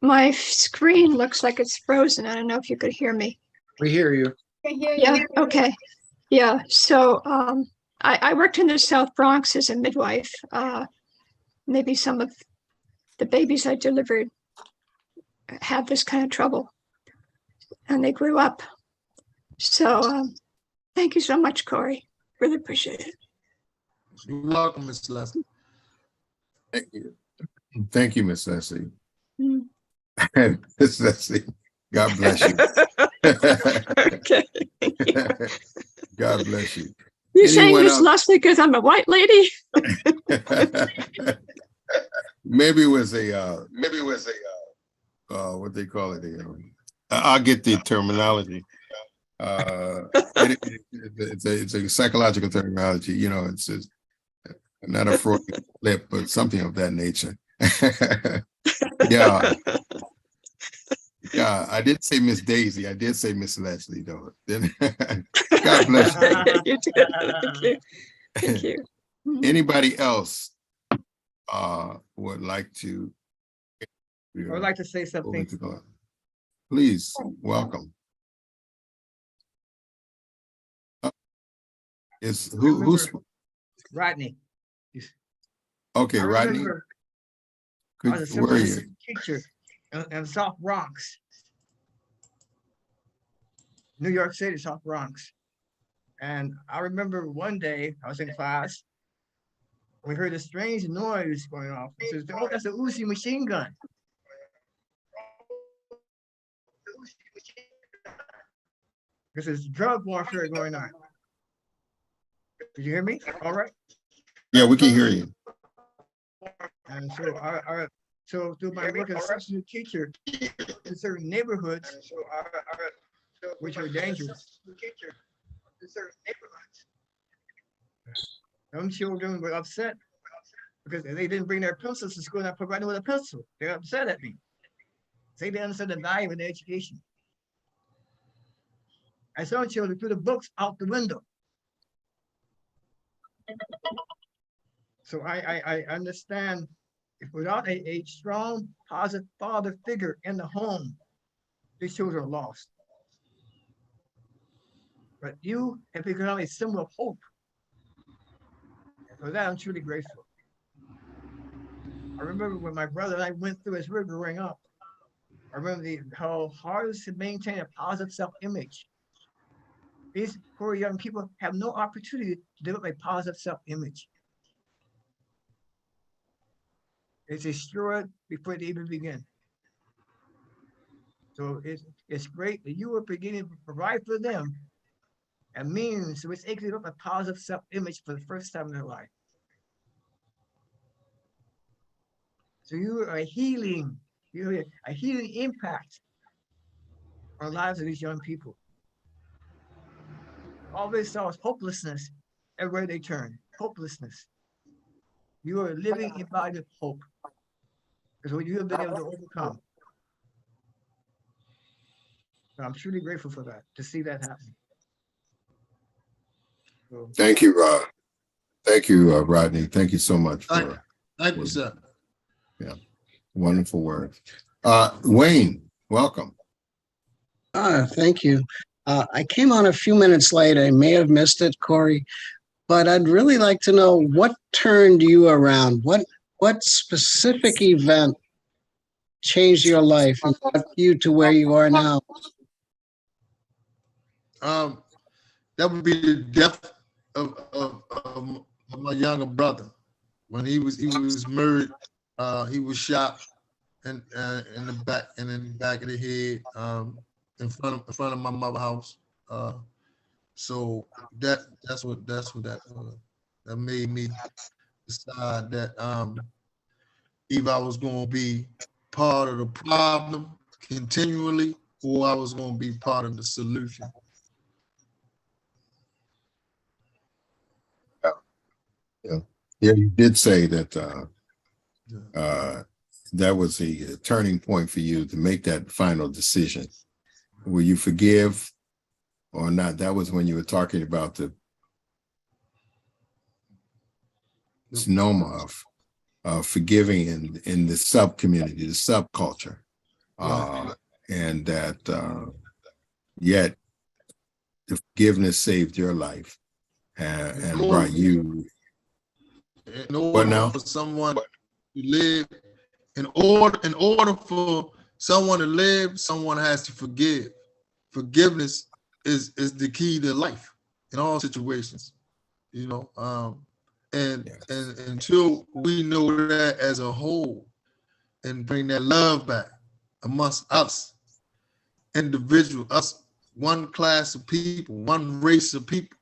My screen looks like it's frozen. I don't know if you could hear me. We hear you. Yeah, okay. Yeah, so I worked in the South Bronx as a midwife. Maybe some of the babies I delivered had this kind of trouble, and they grew up. So thank you so much, Corey. Really appreciate it. You're welcome, Miss Leslie. Thank you. Thank you, Miss Leslie. Mm. Miss Leslie, God bless you. Okay. God bless you. You saying Anyone Miss else? Leslie because I'm a white lady? Maybe it was a what they call it. I'll get the terminology. It's a psychological terminology. You know, it's not a Freudian slip, but something of that nature. Yeah. Yeah, I did say Miss Daisy. I did say Miss Leslie, though. God bless you. You did. Thank you. Thank you. Anybody else would like to? I would like to say something. Please, welcome. Is who's Rodney. okay, I Rodney? remember I was a Where are simple you? teacher in South Bronx, New York City, South Bronx. And I remember one day I was in class. We heard a strange noise going off. It says, "Oh, that's a Uzi machine gun." Because there's drug warfare going on. Did you hear me? All right. Yeah, we can hear you. And so So through my work as a substitute teacher in certain neighborhoods, which are dangerous, some children were upset because they didn't bring their pencils to school and I provided them with a pencil. They're upset at me. They didn't understand the value of their education. And some children threw the books out the window. So I understand if without a strong, positive father figure in the home, these children are lost. But you have become a symbol of hope. And for that, I'm truly grateful. I remember when my brother and I went through as we were growing up. I remember how hard it is to maintain a positive self-image. These poor young people have no opportunity to develop a positive self-image. It's destroyed before they even begin. So it's great that you are beginning to provide for them a means to which they can develop a positive self-image for the first time in their life. So you are a healing impact on the lives of these young people. All they saw is hopelessness everywhere they turn. Hopelessness. You are a living embodiment of hope. Because what you have been able to overcome. And I'm truly grateful for that, to see that happen. So, Thank you, Rodney. Thank you so much for Thank you, sir. wonderful words. Wayne, welcome. Thank you. I came on a few minutes late. I may have missed it, Corey, but I'd really like to know what turned you around. What specific event changed your life and brought you to where you are now? That would be the death of my younger brother. When he was murdered, he was shot in the back of the head, in front of my mother's house. So that's what that made me decide that either I was going to be part of the problem continually, or I was going to be part of the solution. Yeah, you did say that that was the turning point for you to make that final decision. Will you forgive or not? That was when you were talking about the misnomer of forgiving in the sub community, the subculture, and that yet the forgiveness saved your life and brought you. In order for someone to live, in order for someone to live, someone has to forgive. Forgiveness is the key to life in all situations, you know. And until we know that as a whole and bring that love back amongst us, one class of people, one race of people,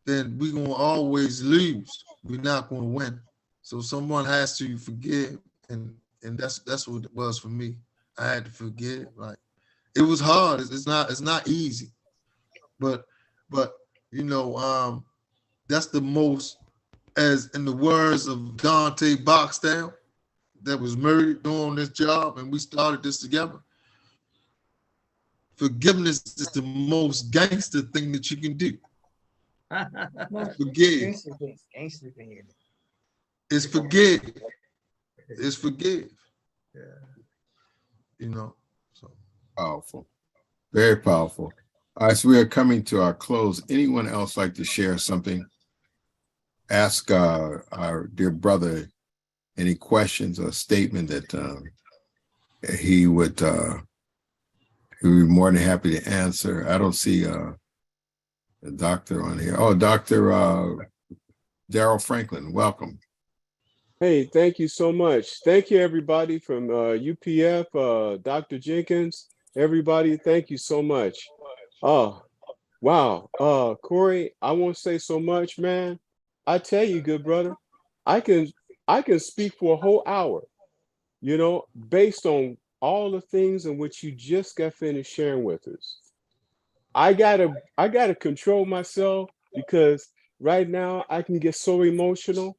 then we're gonna always lose. We're not gonna win. So someone has to forgive, and that's what it was for me. I had to forgive. Like, it was hard. It's not easy, but you know, that's the most, as in the words of Dante Boxdale, that was murdered doing this job, and we started this together. Forgiveness is the most gangster thing that you can do. Forgive. It's forgive. It's forgive. Yeah. You know, so Powerful, very powerful. All right, so we are coming to our close. Anyone else like to share something? Ask our dear brother any questions or statement that he would be more than happy to answer. I don't see the doctor on here. Oh, Dr. Daryl Franklin, welcome. Hey, thank you so much. Thank you, everybody from UPF, Dr. Jenkins, everybody. Thank you so much. Oh, wow. Corey, I won't say so much, man. I tell you, good brother, I can speak for a whole hour you know, based on all the things in which you just got finished sharing with us. I gotta control myself because right now I can get so emotional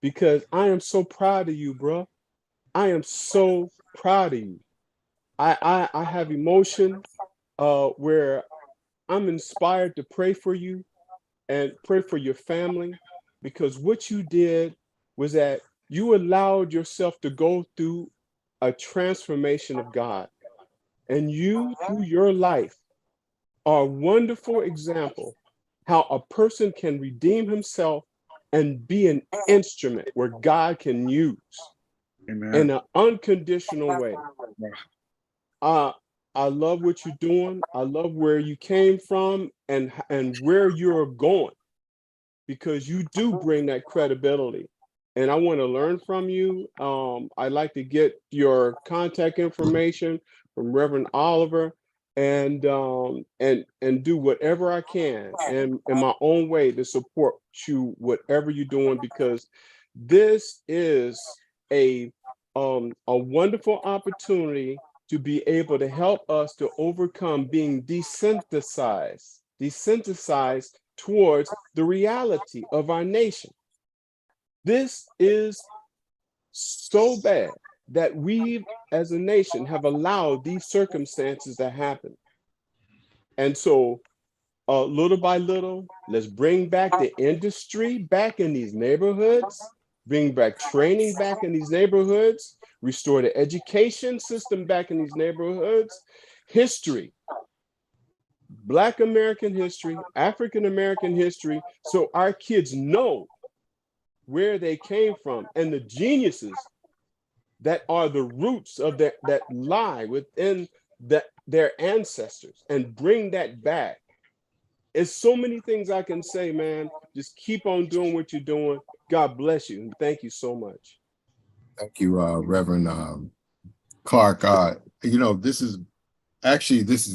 because I am so proud of you, bro. I am so proud of you. I have emotion where I'm inspired to pray for you and pray for your family because what you did was that you allowed yourself to go through a transformation of God. And you, through your life, are a wonderful example how a person can redeem himself and be an instrument where God can use Amen. in an unconditional way. I love what you're doing. I love where you came from and where you're going because you do bring that credibility. And I want to learn from you. I'd like to get your contact information from Reverend Oliver and do whatever I can and in my own way to support you, whatever you're doing, because this is a wonderful opportunity to be able to help us to overcome being desensitized towards the reality of our nation. This is so bad that we as a nation have allowed these circumstances to happen. And so little by little, let's bring back the industry back in these neighborhoods, bring back training back in these neighborhoods, restore the education system back in these neighborhoods, history, Black American history, African American history, so our kids know where they came from and the geniuses that are the roots of that lie within their ancestors, and bring that back. It's so many things I can say, man. Just keep on doing what you're doing. God bless you. And thank you so much. Thank you, Reverend Clark. You know, this has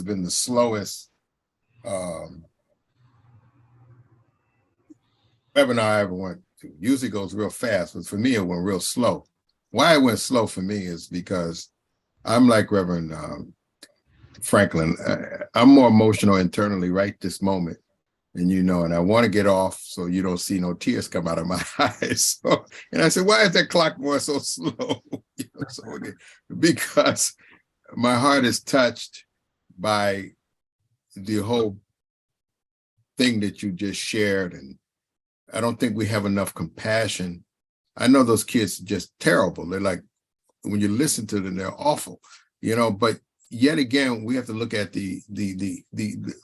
been the slowest webinar I ever went to. Usually goes real fast, but for me, it went real slow. Why it went slow for me is because I'm like Reverend Franklin. I'm more emotional internally right this moment. And you know, and I want to get off so you don't see no tears come out of my eyes. So, and I said, why is that clock going so slow? You know, so, because my heart is touched by the whole thing that you just shared. And I don't think we have enough compassion. I know those kids are just terrible. They're like, when you listen to them, they're awful, you know, but yet again, we have to look at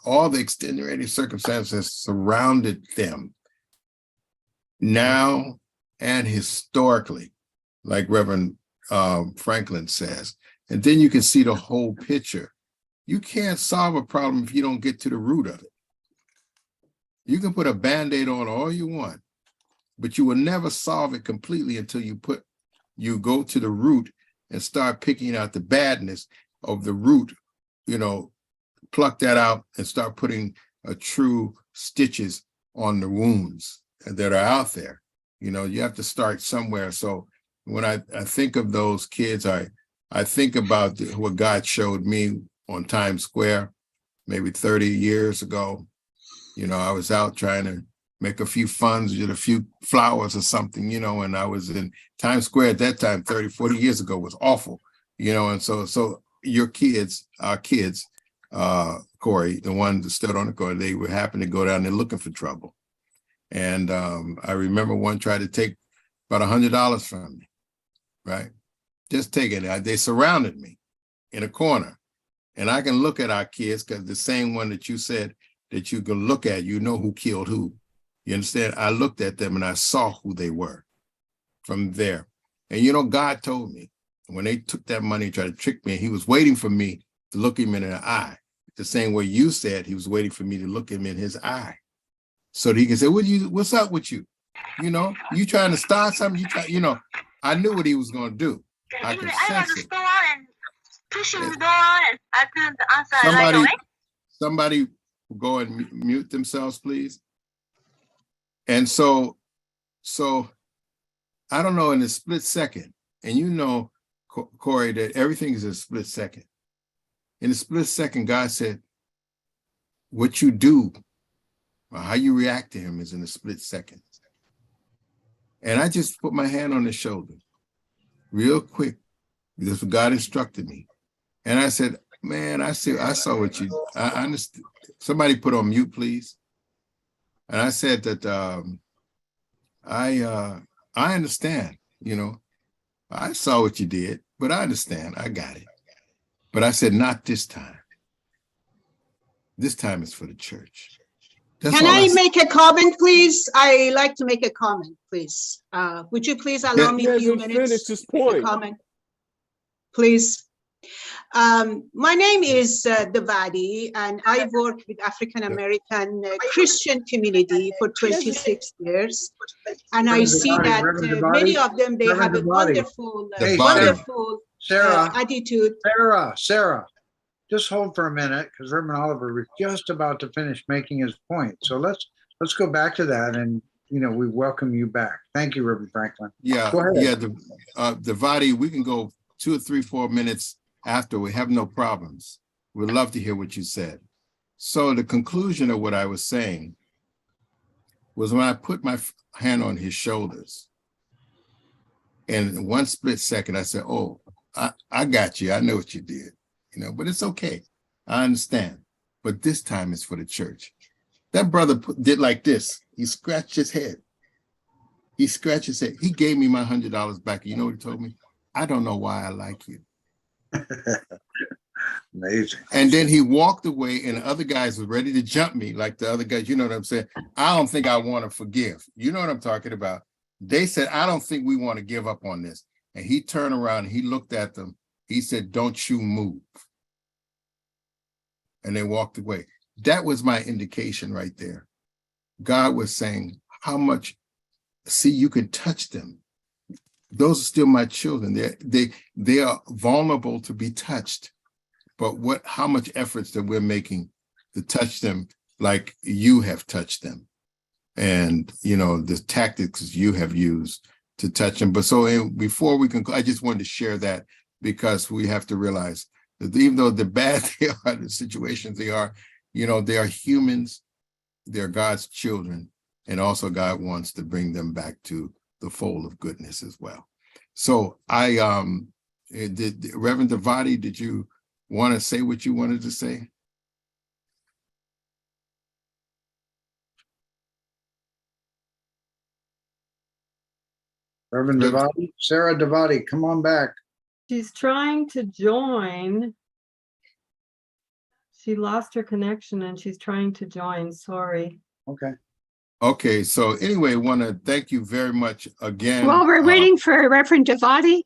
all the extenuating circumstances surrounded them now and historically, like Reverend Franklin says. And then you can see the whole picture. You can't solve a problem if you don't get to the root of it. You can put a Band-Aid on all you want, but you will never solve it completely until you go to the root and start picking out the badness of the root, you know, pluck that out and start putting true stitches on the wounds that are out there. You know, you have to start somewhere. So when I think of those kids, I think about what God showed me on Times Square, maybe 30 years ago. You know, I was out trying to make a few funds, get a few flowers or something, you know, and I was in Times Square at that time, 30, 40 years ago, was awful, you know, and so your kids, our kids, Corey, the ones that stood on the corner, they were happy to go down there looking for trouble. And I remember one tried to take about $100 from me, right? Just taking it. They surrounded me in a corner. And I can look at our kids because the same one that you said that you can look at, you know who killed who. You understand? I looked at them and I saw who they were from there. And you know, God told me, when they took that money and tried to trick me, he was waiting for me to look him in the eye. The same way you said he was waiting for me to look him in his eye. So that he can say, what's up with you? You know, you trying to start something? You know, I knew what he was going to do. I could sense it. Pushing the door and I couldn't answer right away. Somebody go and mute themselves, please. And so I don't know, in a split second, and you know, Corey, that everything is a split second. In a split second, God said, what you do or how you react to him is in a split second. And I just put my hand on his shoulder real quick because God instructed me. And I said, man, I saw what you, I understand. Somebody put on mute, please. And I said that I understand, you know, I saw what you did, but I understand, I got it. But I said, not this time. This time is for the church. That's Can all I said. make a comment, please? I like to make a comment, please. Would you please allow me a few Finish minutes his to make a point. comment? Please. My name is Devadi, and I work with African American Christian community for 26 years. And I see that many of them, they have a wonderful, Devadi. wonderful Sarah, attitude. Sarah, just hold for a minute because Reverend Oliver was just about to finish making his point. So let's go back to that, and you know, we welcome you back. Thank you, Reverend Franklin. Yeah, Go ahead. yeah. Devadi, we can go 2 or 3, 4 minutes after. We have no problems. We'd love to hear what you said. So the conclusion of what I was saying was when I put my hand on his shoulders, and in one split second, I said, "Oh, I got you. I know what you did, you know, but it's okay. I understand. But this time it's for the church." That brother did like this. He scratched his head. He scratched his head. He gave me my $100 back. You know what he told me? I don't know why I like you. Amazing. And then he walked away, and the other guys were ready to jump me like the other guys. You know what I'm saying? I don't think I want to forgive. You know what I'm talking about? They said, I don't think we want to give up on this. And he turned around and he looked at them. He said, don't you move. And they walked away. That was my indication right there. God was saying, how much, see, you can touch them. Those are still my children. They are vulnerable to be touched. But how much efforts that we're making to touch them like you have touched them. And, you know, the tactics you have used to touch them. But so before we can, I just wanted to share that because we have to realize that even though the bad they are, the situations they are, you know, they are humans, they're God's children. And also God wants to bring them back to the fold of goodness as well. So Reverend Devadi, did you want to say what you wanted to say? Reverend Devadi, Sarah Devadi, come on back. She's trying to join. She lost her connection and she's trying to join. Sorry. Okay. Okay, so anyway, want to thank you very much again. While we're waiting for Reverend Devadi,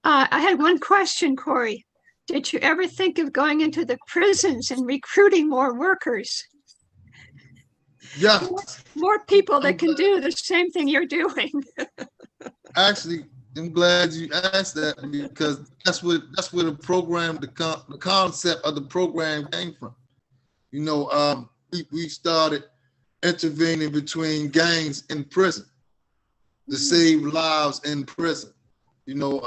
I had one question, Corey. Did you ever think of going into the prisons and recruiting more workers? Yeah. More people that can do the same thing you're doing. Actually, I'm glad you asked that because that's where the program, the concept of the program came from. You know, we started intervening between gangs in prison to save lives in prison. You know,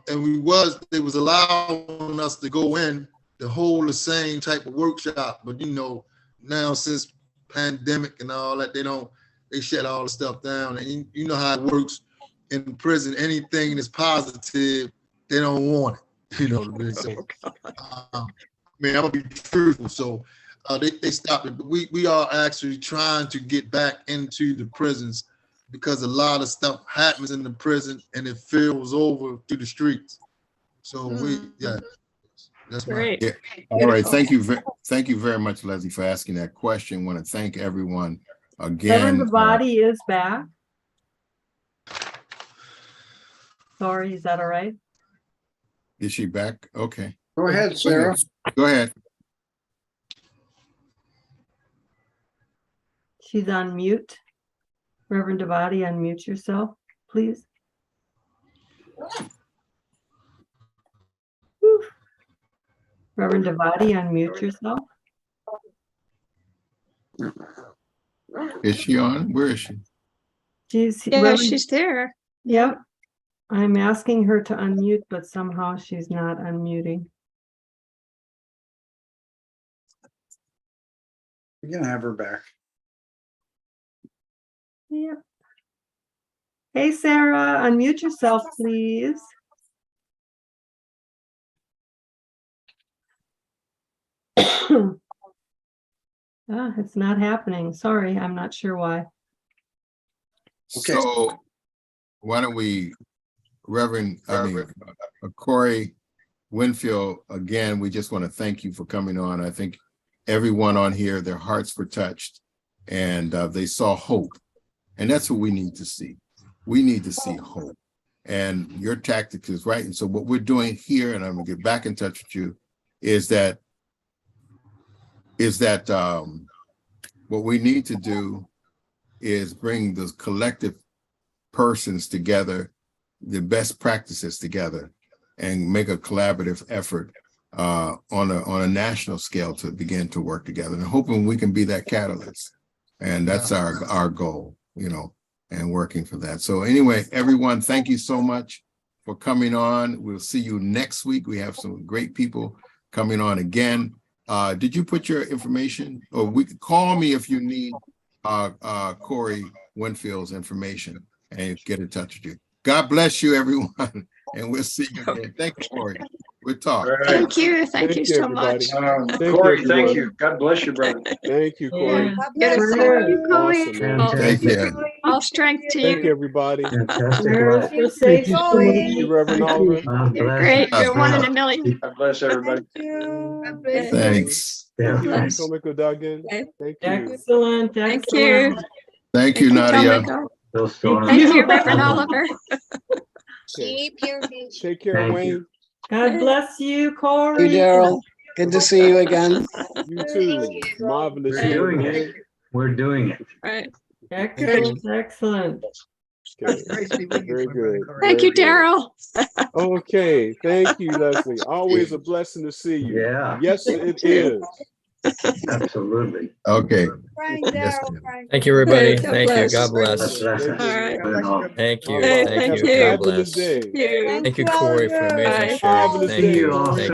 and they was allowing us to go in to hold the same type of workshop. But you know, now since pandemic and all that, they shut all the stuff down. And you know how it works in prison. Anything that's positive, they don't want it. You know, so, I mean, I'm gonna be truthful. So they stopped it. But we are actually trying to get back into the prisons because a lot of stuff happens in the prison and it fills over through the streets. So that's great. Yeah. All right, thank you very much, Leslie, for asking that question. Want to thank everyone again. Reverend Devadi is back. Sorry, is that all right? Is she back? Okay. Go ahead, Sarah. Go ahead. She's on mute. Reverend Devadi, unmute yourself, please. Whew. Reverend Devadi, unmute yourself. Is she on? Where is she? She's Yeah, she's there. Yep. I'm asking her to unmute, but somehow she's not unmuting. You're gonna have her back. Yep. Hey, Sarah, unmute yourself, please. It's not happening. Sorry, I'm not sure why. Okay. So why don't we, Corey Winfield, again, we just want to thank you for coming on. I think everyone on here, their hearts were touched and they saw hope. And that's what we need to see. We need to see hope. And your tactic is right. And so what we're doing here, and I'm gonna get back in touch with you, is that what we need to do is bring the collective persons together, the best practices together, and make a collaborative effort on a national scale to begin to work together, and hoping we can be that catalyst. And that's our goal, you know, and working for that. So anyway, everyone, thank you so much for coming on. We'll see you next week. We have some great people coming on again. Did you put your information, or we could call me if you need Corey Winfield's information and get in touch with you. God bless you, everyone, and we'll see you again. Thank you, Corey. We'll talk. Thank you. Thank you so much. Corey, thank you. God bless you, brother. Thank you, Corey. Yes. Thank you, Corey. Awesome, man. Take care. All strength to Thank you, you. everybody. You're safe. Thank you, Reverend Oliver. You're great. You're one in a million. God bless everybody. Thanks. Thank you, Tomiko Duggan. Thank you. Excellent. Thank you. Thank you, Nadia. Tomiko. Thank you, Reverend Oliver. Okay. Take care, Wayne. God bless you, You, Corey. Daryl. Good to see you again. You too. Marvelous. We're doing it. We're doing it. Right. Excellent. Excellent. Okay. Very good. Thank you, Daryl. Okay. Thank you, Leslie. Always a blessing to see you. Yeah. Yes, it is. Absolutely. Okay. Yes, Thank you, everybody. God Thank you. bless. God bless. God bless. All right. Thank you. Hey, Thank thank you. you. God bless. Fabulous day. You. Thank you, Corey, for amazing Bye. sharing. Fabulous Thank day. you. Thank